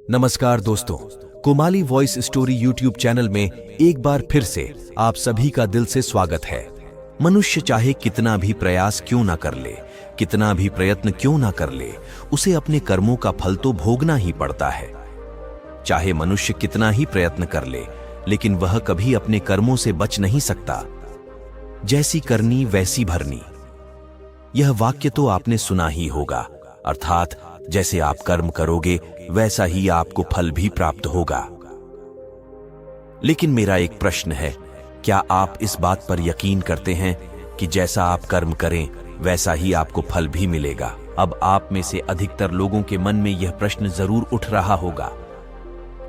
नमस्कार दोस्तों, Comali voice story YouTube channel में एक बार फिर से आप सभी का दिल से स्वागत है। मनुष्य चाहे कितना भी प्रयास क्यों ना कर ले, कितना भी प्रयत्न क्यों ना कर ले, उसे अपने कर्मों का फल तो भोगना ही पड़ता है। चाहे मनुष्य कितना ही प्रयत्न कर ले, लेकिन वह कभी अपने कर्मों से बच नहीं सकता। जैसी करनी वैसी भरनी, यह वाक्य तो आपने सुना ही होगा। अर्थात जैसे आप कर्म करोगे वैसा ही आपको फल भी प्राप्त होगा। लेकिन मेरा एक प्रश्न है, क्या आप इस बात पर यकीन करते हैं कि जैसा आप कर्म करें वैसा ही आपको फल भी मिलेगा? अब आप में से अधिकतर लोगों के मन में यह प्रश्न जरूर उठ रहा होगा,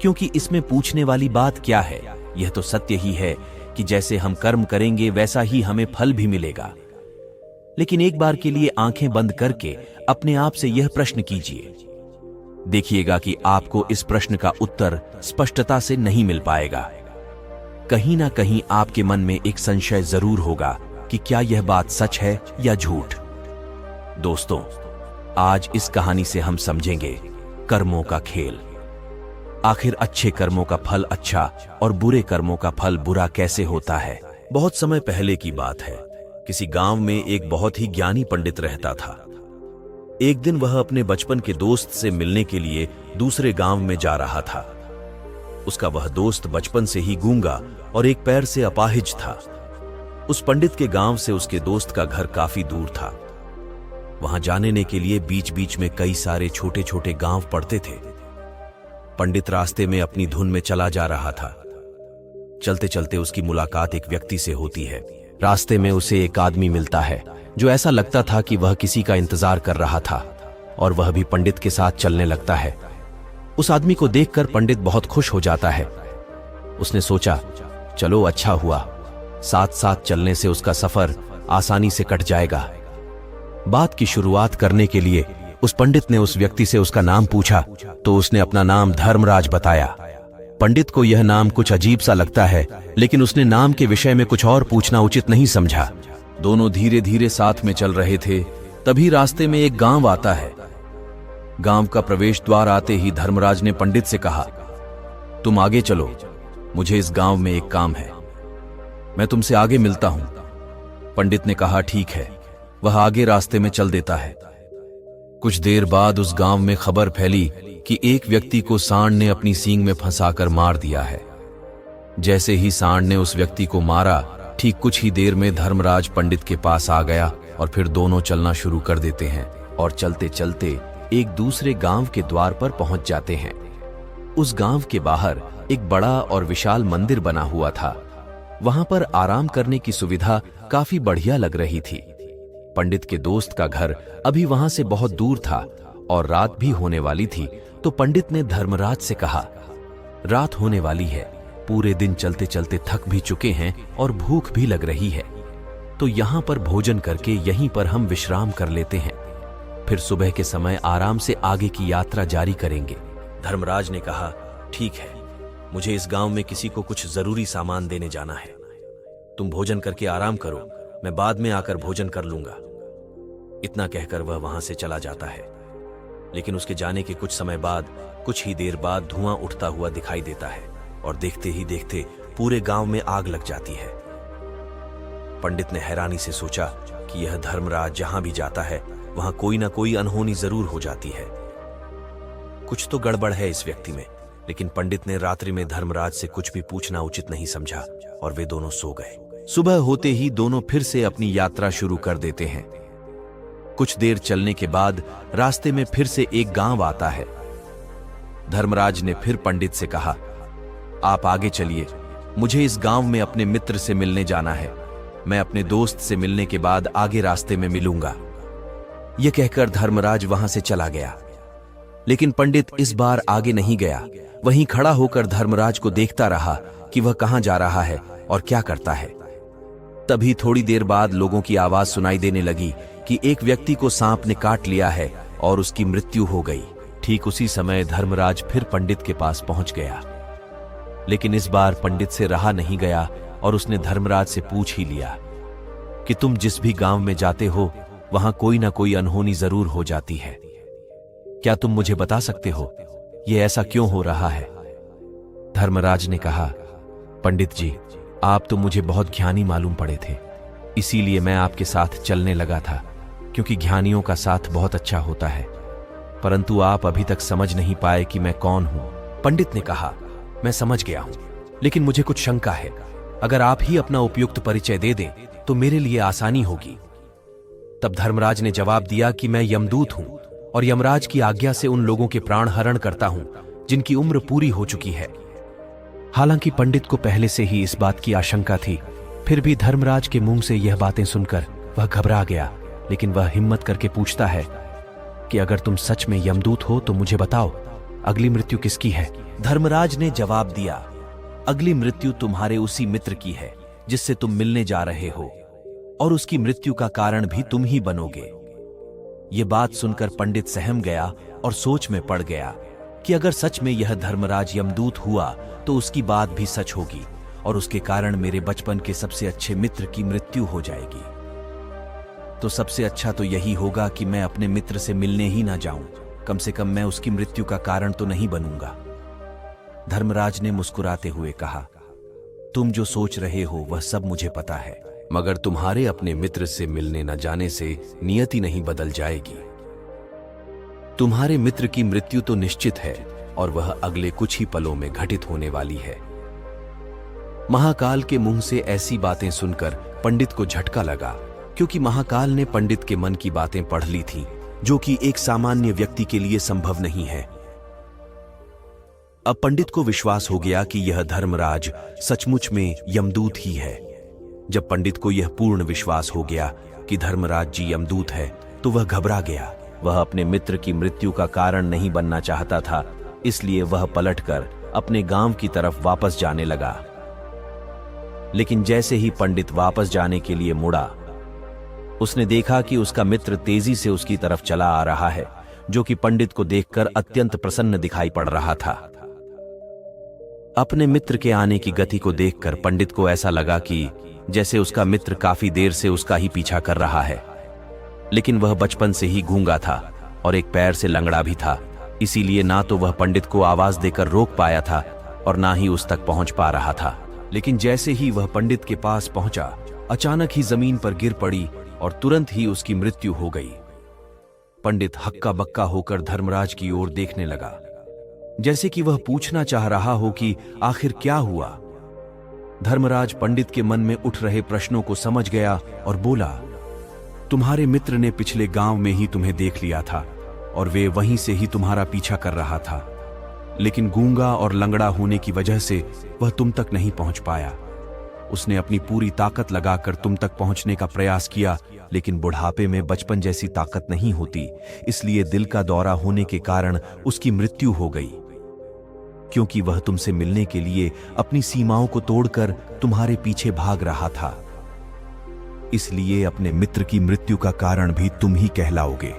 क्योंकि इसमें पूछने वाली बात क्या है? यह तो सत्य ही है कि जैसे हम कर्म करेंगे वैसा ही हमें फल भी मिलेगा। लेकिन एक बार के लिए आंखें बंद करके अपने आप से यह प्रश्न कीजिए। देखिएगा कि आपको इस प्रश्न का उत्तर स्पष्टता से नहीं मिल पाएगा। कहीं ना कहीं आपके मन में एक संशय जरूर होगा कि क्या यह बात सच है या झूठ। दोस्तों, आज इस कहानी से हम समझेंगे कर्मों का खेल। आखिर अच्छे कर्मों का फल अच्छा और बुरे कर्मों का फल बुरा कैसे होता है। बहुत समय पहले की बात है। किसी गांव में एक बहुत ही ज्ञानी पंडित रहता था। एक दिन वह अपने बचपन के दोस्त से मिलने के लिए दूसरे गांव में जा रहा था। उसका वह दोस्त बचपन से ही गूंगा और एक पैर से अपाहिज था। उस पंडित के गांव से उसके दोस्त का घर काफी दूर था। वहां जाने के लिए बीच बीच में कई सारे छोटे छोटे गांव पड़ते थे। पंडित रास्ते में अपनी धुन में चला जा रहा था। चलते चलते उसकी मुलाकात एक व्यक्ति से होती है। रास्ते में उसे एक आदमी मिलता है जो ऐसा लगता था कि वह किसी का इंतजार कर रहा था, और वह भी पंडित के साथ चलने लगता है। उस आदमी को देखकर पंडित बहुत खुश हो जाता है। उसने सोचा, चलो अच्छा हुआ, साथ साथ चलने से उसका सफर आसानी से कट जाएगा। बात की शुरुआत करने के लिए उस पंडित ने उस व्यक्ति से उसका नाम पूछा तो उसने अपना नाम धर्मराज बताया। पंडित को यह नाम कुछ अजीब सा लगता है, लेकिन उसने नाम के विषय में कुछ और पूछना उचित नहीं समझा। दोनों धीरे धीरे साथ में चल रहे थे। तभी रास्ते में एक गांव आता है। गांव का प्रवेश द्वार आते ही धर्मराज ने पंडित से कहा, तुम आगे चलो, मुझे इस गांव में एक काम है, मैं तुमसे आगे मिलता हूं। पंडित ने कहा, ठीक है। वह आगे रास्ते में चल देता है। कुछ देर बाद उस गांव में खबर फैली कि एक व्यक्ति को सांड ने अपनी सींग में फंसाकर मार दिया है। जैसे ही सांड ने उस व्यक्ति को मारा, ठीक कुछ ही देर में धर्मराज पंडित के पास आ गया और फिर दोनों चलना शुरू कर देते हैं और चलते चलते एक दूसरे गांव के द्वार पर पहुंच जाते हैं। उस गांव के बाहर एक बड़ा और विशाल मंदिर बना हुआ था। वहां पर आराम करने की सुविधा काफी बढ़िया लग रही थी। पंडित के दोस्त का घर अभी वहां से बहुत दूर था और रात भी होने वाली थी। तो पंडित ने धर्मराज से कहा, रात होने वाली है, पूरे दिन चलते चलते थक भी चुके हैं और भूख भी लग रही है, तो यहाँ पर भोजन करके यहीं पर हम विश्राम कर लेते हैं, फिर सुबह के समय आराम से आगे की यात्रा जारी करेंगे। धर्मराज ने कहा, ठीक है, मुझे इस गांव में किसी को कुछ जरूरी सामान देने जाना है, तुम भोजन करके आराम करो, मैं बाद में आकर भोजन कर लूंगा। इतना कहकर वह वहां से चला जाता है। लेकिन उसके जाने के कुछ समय बाद, कुछ ही देर बाद धुआं उठता हुआ दिखाई देता है और देखते ही देखते पूरे गांव में आग लग जाती है। पंडित ने हैरानी से सोचा कि यह धर्मराज जहां भी जाता है वहां कोई ना कोई अनहोनी जरूर हो जाती है। कुछ तो गड़बड़ है इस व्यक्ति में। लेकिन पंडित ने रात्रि में धर्मराज से कुछ भी पूछना उचित नहीं समझा और वे दोनों सो गए। सुबह होते ही दोनों फिर से अपनी यात्रा शुरू कर देते हैं। कुछ देर चलने के बाद रास्ते में फिर से एक गांव आता है। धर्मराज ने फिर पंडित से कहा, आप आगे चलिए, मुझे इस गांव में अपने मित्र से मिलने जाना है, मैं अपने दोस्त से मिलने के बाद आगे रास्ते में मिलूंगा। यह कहकर धर्मराज वहां से चला गया। लेकिन पंडित इस बार आगे नहीं गया। वहीं खड़ा होकर धर्मराज को देखता रहा कि वह कहां जा रहा है और क्या करता है। तभी थोड़ी देर बाद लोगों की आवाज सुनाई देने लगी कि एक व्यक्ति को सांप ने काट लिया है और उसकी मृत्यु हो गई। ठीक उसी समय धर्मराज फिर पंडित के पास पहुंच गया। लेकिन इस बार पंडित से रहा नहीं गया और उसने धर्मराज से पूछ ही लिया कि तुम जिस भी गांव में जाते हो वहां कोई ना कोई अनहोनी जरूर हो जाती है, क्या तुम मुझे बता सकते हो ये ऐसा क्यों हो रहा है? धर्मराज ने कहा, पंडित जी, आप तो मुझे बहुत ज्ञानी मालूम पड़े थे, इसीलिए मैं आपके साथ चलने लगा था, क्योंकि ज्ञानियों का साथ बहुत अच्छा होता है। परंतु आप अभी तक समझ नहीं पाए कि मैं कौन हूं। पंडित ने कहा, मैं समझ गया हूं, लेकिन मुझे कुछ शंका है। अगर आप ही अपना उपयुक्त परिचय दे दें तो मेरे लिए आसानी होगी। तब धर्मराज ने जवाब दिया कि मैं यमदूत हूं और यमराज की आज्ञा से उन लोगों के प्राण हरण करता हूं जिनकी उम्र पूरी हो चुकी है। हालांकि पंडित को पहले से ही इस बात की आशंका थी, फिर भी धर्मराज के मुंह से यह बातें सुनकर वह घबरा गया। लेकिन वह हिम्मत करके पूछता है कि अगर तुम सच में यमदूत हो तो मुझे बताओ, अगली मृत्यु किसकी है? धर्मराज ने जवाब दिया, अगली मृत्यु तुम्हारे उसी मित्र की है जिससे तुम मिलने जा रहे हो, और उसकी मृत्यु का कारण भी तुम ही बनोगे। ये बात सुनकर पंडित सहम गया और सोच में पड़ गया कि अगर सच में यह धर्मराज यमदूत हुआ तो उसकी बात भी सच होगी और उसके कारण मेरे बचपन के सबसे अच्छे मित्र की मृत्यु हो जाएगी। तो सबसे अच्छा तो यही होगा कि मैं अपने मित्र से मिलने ही ना जाऊं, कम से कम मैं उसकी मृत्यु का कारण तो नहीं बनूंगा। धर्मराज ने मुस्कुराते हुए कहा, तुम जो सोच रहे हो वह सब मुझे पता है, मगर तुम्हारे अपने मित्र से मिलने न जाने से नियति नहीं बदल जाएगी। तुम्हारे मित्र की मृत्यु तो निश्चित है और वह अगले कुछ ही पलों में घटित होने वाली है। महाकाल के मुंह से ऐसी बातें सुनकर पंडित को झटका लगा, क्योंकि महाकाल ने पंडित के मन की बातें पढ़ ली थीं, जो कि एक सामान्य व्यक्ति के लिए संभव नहीं है। अब पंडित को विश्वास हो गया कि यह धर्मराज सचमुच में यमदूत ही है। जब पंडित को यह पूर्ण विश्वास हो गया कि धर्मराज जी यमदूत है, तो वह घबरा गया। वह अपने मित्र की मृत्यु का कारण नहीं बनना चाहता था, इसलिए वह पलटकर अपने गांव की तरफ वापस जाने लगा। लेकिन जैसे ही पंडित वापस जाने के लिए मुड़ा, उसने देखा कि उसका मित्र तेजी से उसकी तरफ चला आ रहा है, जो कि पंडित को देखकर अत्यंत प्रसन्न दिखाई पड़ रहा था। अपने मित्र के आने की गति को देखकर पंडित को ऐसा लगा कि जैसे उसका मित्र काफी देर से उसका ही पीछा कर रहा है। लेकिन वह बचपन से ही गूंगा था और एक पैर से लंगड़ा भी था, इसीलिए ना तो वह पंडित को आवाज देकर रोक पाया था और ना ही उस तक पहुंच पा रहा था। लेकिन जैसे ही वह पंडित के पास पहुंचा, अचानक ही जमीन पर गिर पड़ी और तुरंत ही उसकी मृत्यु हो गई। पंडित हक्का बक्का होकर धर्मराज की ओर देखने लगा, जैसे कि वह पूछना चाह रहा हो कि आखिर क्या हुआ। धर्मराज पंडित के मन में उठ रहे प्रश्नों को समझ गया और बोला, तुम्हारे मित्र ने पिछले गांव में ही तुम्हें देख लिया था और वे वहीं से ही तुम्हारा पीछा कर रहा था, लेकिन गूंगा और लंगड़ा होने की वजह से वह तुम तक नहीं पहुंच पाया। उसने अपनी पूरी ताकत लगाकर तुम तक पहुंचने का प्रयास किया, लेकिन बुढ़ापे में बचपन जैसी ताकत नहीं होती, इसलिए दिल का दौरा होने के कारण उसकी मृत्यु हो गई। क्योंकि वह तुमसे मिलने के लिए अपनी सीमाओं को तोड़कर तुम्हारे पीछे भाग रहा था, इसलिए अपने मित्र की मृत्यु का कारण भी तुम ही कहलाओगे।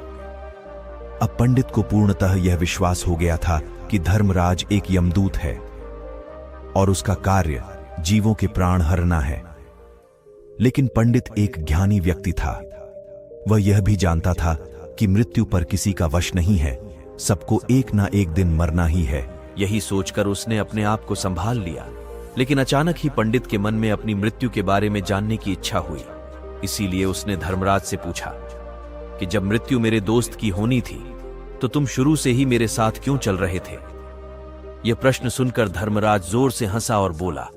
अब पंडित को पूर्णतः यह विश्वास हो गया था कि धर्मराज एक यमदूत है और उसका कार्य जीवों के प्राण हरना है। लेकिन पंडित एक ज्ञानी व्यक्ति था। वह यह भी जानता था कि मृत्यु पर किसी का वश नहीं है, सबको एक ना एक दिन मरना ही है। यही सोचकर उसने अपने आप को संभाल लिया। लेकिन अचानक ही पंडित के मन में अपनी मृत्यु के बारे में जानने की इच्छा हुई। इसीलिए उसने धर्मराज से पूछा कि जब मृत्यु मेरे दोस्त की होनी थी तो तुम शुरू से ही मेरे साथ क्यों चल रहे थे? यह प्रश्न सुनकर धर्मराज जोर से हंसा और बोला,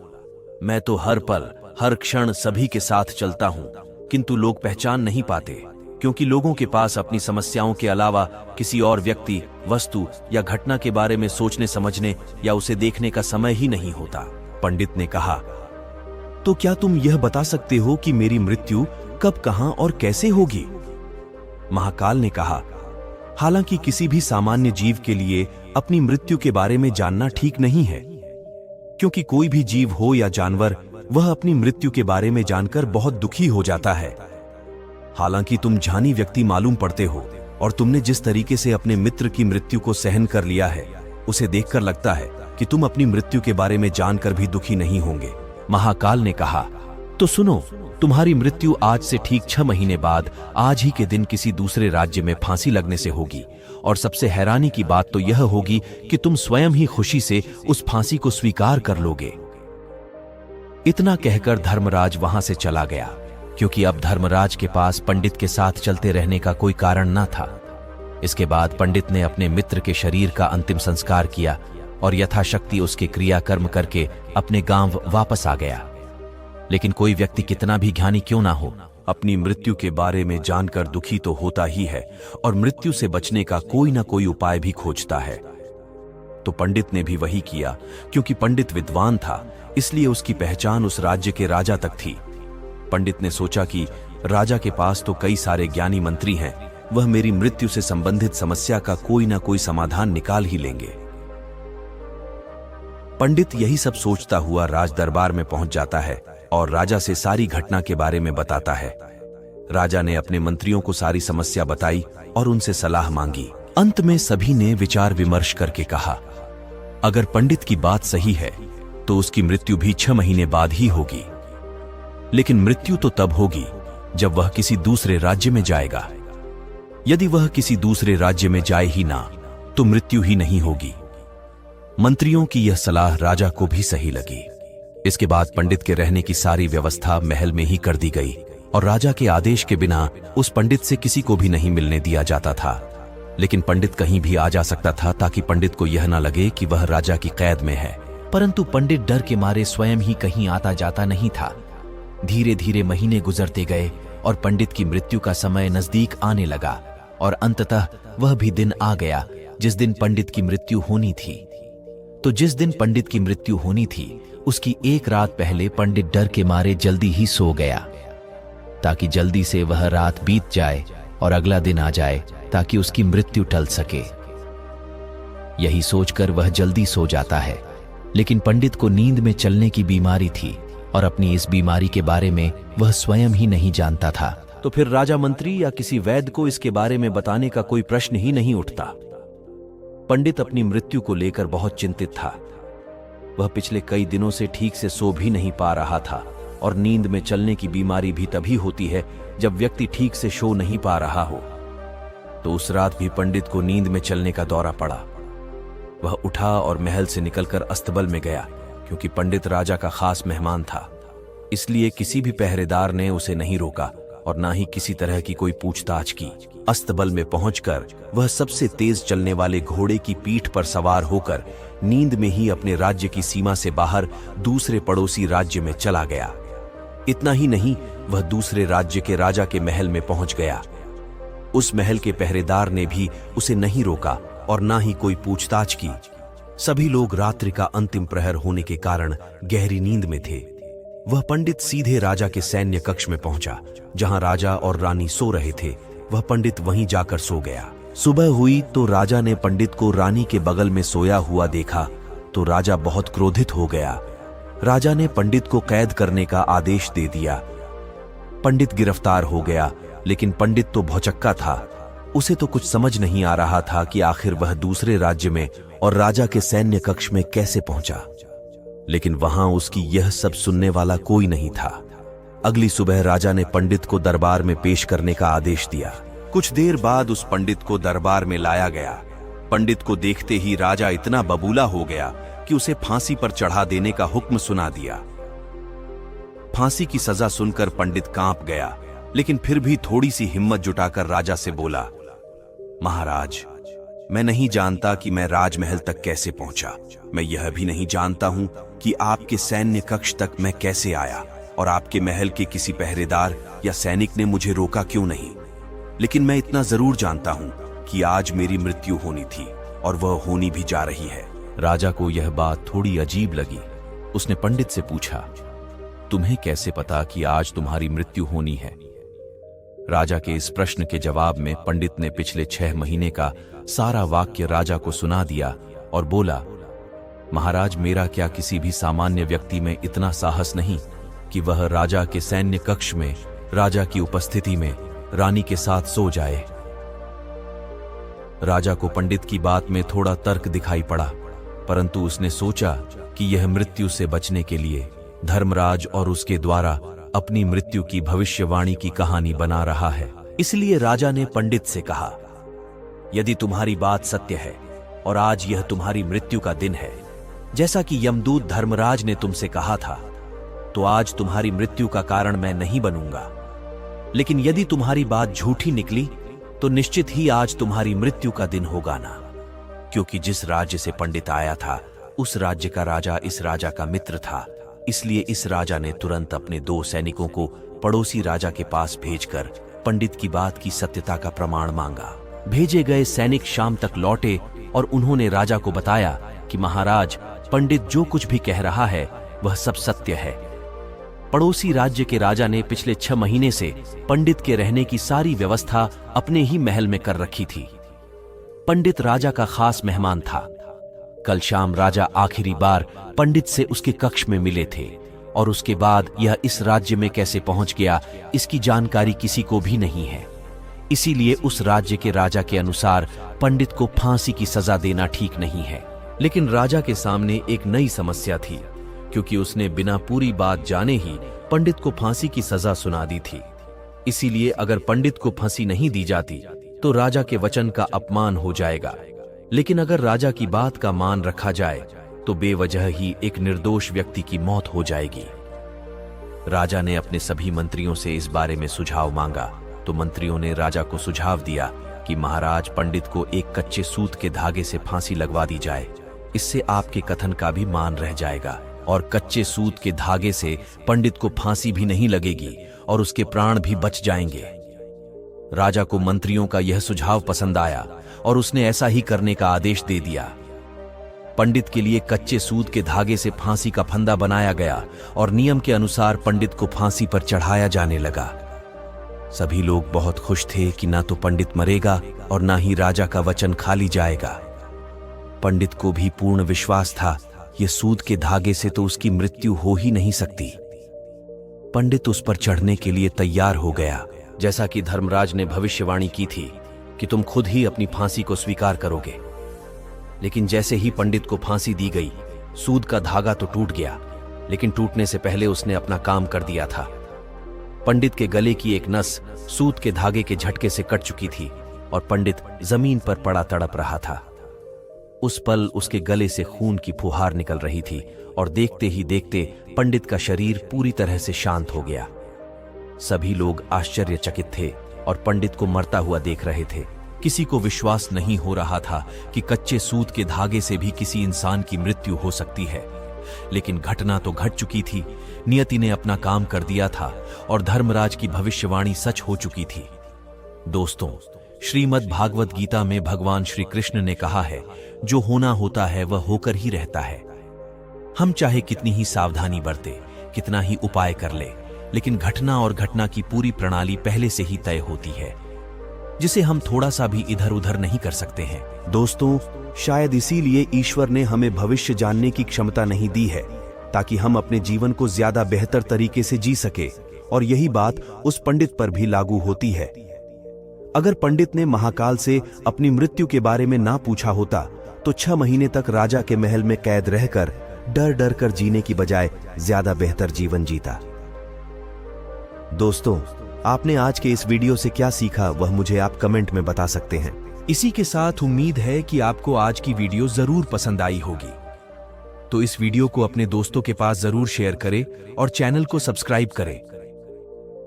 मैं तो हर पल हर क्षण सभी के साथ चलता हूं, किंतु लोग पहचान नहीं पाते, क्योंकि लोगों के पास अपनी समस्याओं के अलावा किसी और व्यक्ति, वस्तु या घटना के बारे में सोचने समझने या उसे देखने का समय ही नहीं होता। पंडित ने कहा, तो क्या तुम यह बता सकते हो कि मेरी मृत्यु कब, कहां और कैसे होगी? महाकाल ने कहा, हालांकि किसी भी सामान्य जीव के लिए अपनी मृत्यु के बारे में जानना ठीक नहीं है, क्योंकि कोई भी जीव हो या जानवर, वह अपनी मृत्यु के बारे में जानकर बहुत दुखी हो जाता है। हालांकि तुम ज्ञानी व्यक्ति मालूम पड़ते हो और तुमने जिस तरीके से अपने मित्र की मृत्यु को सहन कर लिया है, उसे देखकर लगता है कि तुम अपनी मृत्यु के बारे में जानकर भी दुखी नहीं होंगे। महाकाल ने कहा, तो सुनो, तुम्हारी मृत्यु आज से ठीक 6 महीने बाद आज ही के दिन किसी दूसरे राज्य में फांसी लगने से होगी और सबसे हैरानी की बात तो यह होगी कि तुम स्वयं ही खुशी से उस फांसी को स्वीकार कर लोगे। इतना कहकर धर्मराज वहां से चला गया, क्योंकि अब धर्मराज के पास पंडित के साथ चलते रहने का कोई कारण न था। इसके बाद पंडित ने अपने मित्र के शरीर का अंतिम संस्कार किया और यथाशक्ति उसके क्रियाकर्म करके अपने गांव वापस आ गया। लेकिन कोई व्यक्ति कितना भी ज्ञानी क्यों ना हो, अपनी मृत्यु के बारे में जानकर दुखी तो होता ही है और मृत्यु से बचने का कोई ना कोई उपाय भी खोजता है। तो पंडित ने भी वही किया। क्योंकि पंडित विद्वान था, इसलिए उसकी पहचान उस राज्य के राजा तक थी। पंडित ने सोचा कि राजा के पास तो कई सारे ज्ञानी मंत्री हैं, वह मेरी मृत्यु से संबंधित समस्या का कोई ना कोई समाधान निकाल ही लेंगे। पंडित यही सब सोचता हुआ राज दरबार में पहुंच जाता है और राजा से सारी घटना के बारे में बताता है। राजा ने अपने मंत्रियों को सारी समस्या बताई और उनसे सलाह मांगी। अंत में सभी ने विचार विमर्श करके कहा, अगर पंडित की बात सही है तो उसकी मृत्यु भी 6 महीने बाद ही होगी। लेकिन मृत्यु तो तब होगी जब वह किसी दूसरे राज्य में जाएगा। यदि वह किसी दूसरे राज्य में जाए ही ना, तो मृत्यु ही नहीं होगी। मंत्रियों की यह सलाह राजा को भी सही लगी। इसके बाद पंडित के रहने की सारी व्यवस्था महल में ही कर दी गई और राजा के आदेश के बिना उस पंडित से किसी को भी नहीं मिलने दिया जाता था। लेकिन पंडित कहीं भी आ जा सकता था ताकि पंडित को यह ना लगे कि वह राजा की कैद में है। परंतु पंडित डर के मारे स्वयं ही कहीं आता जाता नहीं था। धीरे धीरे महीने गुजरते गए और पंडित की मृत्यु का समय नजदीक आने लगा और अंततः वह भी दिन आ गया जिस दिन पंडित की मृत्यु होनी थी। तो जिस दिन पंडित की मृत्यु होनी थी, उसकी एक रात पहले पंडित डर के मारे जल्दी ही सो गया, ताकि जल्दी से वह रात बीत जाए और अगला दिन आ जाए ताकि उसकी मृत्यु टल सके। यही सोचकर वह जल्दी सो जाता है। लेकिन पंडित को नींद में चलने की बीमारी थी और अपनी इस बीमारी के बारे में वह स्वयं ही नहीं जानता था। तो फिर राजा मंत्री या किसी वैद्य को इसके बारे में बताने का कोई प्रश्न ही नहीं उठता। पंडित अपनी मृत्यु को लेकर बहुत चिंतित था। वह पिछले कई दिनों से ठीक से सो भी नहीं पा रहा था और नींद में चलने की बीमारी भी तभी होती है जब व्यक्ति ठीक से सो नहीं पा रहा हो। तो उस रात भी पंडित को नींद में चलने का दौरा पड़ा। वह उठा और महल से निकलकर अस्तबल में गया। क्योंकि पंडित राजा का खास मेहमान था, इसलिए किसी भी पहरेदार ने उसे नहीं रोका और ना ही किसी तरह की कोई पूछताछ की। अस्तबल में पहुंचकर वह सबसे तेज चलने वाले घोड़े की पीठ पर सवार होकर नींद में ही अपने राज्य की सीमा से बाहर दूसरे पड़ोसी राज्य में चला गया। इतना ही नहीं, वह दूसरे राज्य के राजा के महल में पहुंच गया। उस महल के पहरेदार ने भी उसे नहीं रोका और ना ही कोई पूछताछ की। सभी लोग रात्रि का अंतिम प्रहर होने के कारण गहरी नींद में थे। वह पंडित सीधे राजा के सैन्य कक्ष में पहुंचा, जहां राजा और रानी सो रहे थे। वह पंडित वहीं जाकर सो गया। सुबह हुई तो राजा ने पंडित को रानी के बगल में सोया हुआ देखा तो राजा बहुत क्रोधित हो गया। राजा ने पंडित को कैद करने का आदेश दे दिया। पंडित गिरफ्तार हो गया, लेकिन पंडित तो भौचक्का था। उसे तो कुछ समझ नहीं आ रहा था कि आखिर वह दूसरे राज्य में और राजा के सैन्य कक्ष में कैसे पहुंचा। लेकिन वहां उसकी यह सब सुनने वाला कोई नहीं था। अगली सुबह राजा ने पंडित को दरबार में पेश करने का आदेश दिया। कुछ देर बाद उस पंडित को दरबार में लाया गया। पंडित को देखते ही राजा इतना बबूला हो गया कि उसे फांसी पर चढ़ा देने का हुक्म सुना दिया। फांसी की सजा सुनकर पंडित कांप गया, लेकिन फिर भी थोड़ी सी हिम्मत जुटाकर राजा से बोला, महाराज, मैं नहीं जानता कि मैं राजमहल तक कैसे पहुंचा। मैं यह भी नहीं जानता हूं कि आपके सैन्य कक्ष तक मैं कैसे आया और आपके महल के किसी पहरेदार या सैनिक ने मुझे रोका क्यों नहीं। लेकिन मैं इतना जरूर जानता हूं कि आज मेरी मृत्यु होनी थी और वह होनी भी जा रही है। राजा को यह बात थोड़ी अजीब लगी। उसने पंडित से पूछा, तुम्हें कैसे पता कि आज तुम्हारी मृत्यु होनी है? राजा के इस प्रश्न के जवाब में पंडित ने पिछले 6 महीने का सारा वाक्य राजा को सुना दिया और बोला, महाराज, मेरा क्या किसी भी सामान्य व्यक्ति में इतना साहस नहीं कि वह राजा के सैन्य कक्ष में राजा की उपस्थिति में रानी के साथ सो जाए। राजा को पंडित की बात में थोड़ा तर्क दिखाई पड़ा, परंतु उसने सोचा कि यह मृत्यु से बचने के लिए धर्मराज और उसके द्वारा अपनी मृत्यु की भविष्यवाणी की कहानी बना रहा है। इसलिए राजा ने पंडित से कहा, यदि तुम्हारी बात सत्य है और आज यह तुम्हारी मृत्यु का दिन है, जैसा कि यमदूत धर्मराज ने तुमसे कहा था, तो आज तुम्हारी मृत्यु का कारण मैं नहीं बनूंगा। लेकिन यदि तुम्हारी बात झूठी निकली तो निश्चित ही आज तुम्हारी मृत्यु का दिन होगा ना, क्योंकि जिस राज्य से पंडित आया था उस राज्य का राजा इस राजा का मित्र था। इसलिए इस राजा ने तुरंत अपने 2 सैनिकों को पड़ोसी राजा के पास भेजकर पंडित की बात की सत्यता का प्रमाण मांगा। भेजे गए सैनिक शाम तक लौटे और उन्होंने राजा को बताया कि महाराज, पंडित जो कुछ भी कह रहा है वह सब सत्य है। पड़ोसी राज्य के राजा ने पिछले 6 महीने से पंडित के रहने की सारी व्यवस्था अपने ही महल में कर रखी थी। पंडित राजा का खास मेहमान था। कल शाम राजा आखिरी बार पंडित से उसके कक्ष में मिले थे और उसके बाद यह इस राज्य में कैसे पहुंच गया इसकी जानकारी किसी को भी नहीं है। इसीलिए उस राज्य के राजा के अनुसार पंडित को फांसी की सजा देना ठीक नहीं है। लेकिन राजा के सामने एक नई समस्या थी, क्योंकि उसने बिना पूरी बात जाने ही पंडित को फांसी की सजा सुना दी थी। इसीलिए अगर पंडित को फांसी नहीं दी जाती तो राजा के वचन का अपमान हो जाएगा, लेकिन अगर राजा की बात का मान रखा जाए तो बेवजह ही एक निर्दोष व्यक्ति की मौत हो जाएगी। राजा ने अपने सभी मंत्रियों से इस बारे में सुझाव मांगा, तो मंत्रियों ने राजा को सुझाव दिया कि महाराज, पंडित को एक कच्चे सूत के धागे से फांसी लगवा दी जाए। इससे आपके कथन का भी मान रह जाएगा और कच्चे सूत के धागे से पंडित को फांसी भी नहीं लगेगी और उसके प्राण भी बच जाएंगे। राजा को मंत्रियों का यह सुझाव पसंद आया और उसने ऐसा ही करने का आदेश दे दिया। पंडित के लिए कच्चे सूत के धागे से फांसी का फंदा बनाया गया और नियम के अनुसार पंडित को फांसी पर चढ़ाया जाने लगा। सभी लोग बहुत खुश थे कि ना तो पंडित मरेगा और ना ही राजा का वचन खाली जाएगा। पंडित को भी पूर्ण विश्वास था, ये सूत के धागे से तो उसकी मृत्यु हो ही नहीं सकती। पंडित उस पर चढ़ने के लिए तैयार हो गया। जैसा कि धर्मराज ने भविष्यवाणी की थी कि तुम खुद ही अपनी फांसी को स्वीकार करोगे। लेकिन जैसे ही पंडित को फांसी दी गई, सूद का धागा तो टूट गया, लेकिन टूटने से पहले उसने अपना काम कर दिया था। पंडित के गले की एक नस सूत के धागे के झटके से कट चुकी थी और पंडित जमीन पर पड़ा तड़प रहा था। उस पल उसके गले से खून की फुहार निकल रही थी और देखते ही देखते पंडित का शरीर पूरी तरह से शांत हो गया। सभी लोग आश्चर्यचकित थे और पंडित को मरता हुआ देख रहे थे। किसी को विश्वास नहीं हो रहा था कि कच्चे सूत के धागे से भी किसी इंसान की मृत्यु हो सकती है। लेकिन घटना तो घट चुकी थी। नियति ने अपना काम कर दिया था और धर्मराज की भविष्यवाणी सच हो चुकी थी। दोस्तों, श्रीमद् भागवत गीता में भगवान श्री कृष्ण ने कहा है, जो होना होता है वह होकर ही रहता है। हम चाहे कितनी ही सावधानी बरते, कितना ही उपाय कर ले, लेकिन घटना और घटना की पूरी प्रणाली पहले से ही तय होती है, जिसे हम थोड़ा सा भी इधर उधर नहीं कर सकते हैं। दोस्तों, शायद इसीलिए ईश्वर ने हमें भविष्य जानने की क्षमता नहीं दी है, ताकि हम अपने जीवन को ज्यादा बेहतर तरीके से जी सके। और यही बात उस पंडित पर भी लागू होती है। अगर पंडित ने महाकाल से अपनी मृत्यु के बारे में ना पूछा होता तो 6 महीने तक राजा के महल में कैद रहकर डर डर कर जीने की बजाय ज्यादा बेहतर जीवन जीता। दोस्तों, आपने आज के इस वीडियो से क्या सीखा वह मुझे आप कमेंट में बता सकते हैं। इसी के साथ उम्मीद है कि आपको आज की वीडियो जरूर पसंद आई होगी। तो इस वीडियो को अपने दोस्तों के पास जरूर शेयर करें और चैनल को सब्सक्राइब करें।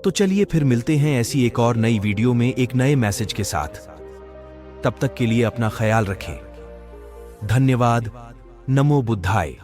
तो चलिए फिर मिलते हैं ऐसी एक और नई वीडियो में एक नए मैसेज के साथ। तब तक के लिए अपना ख्याल रखें। धन्यवाद। नमो बुद्धाय।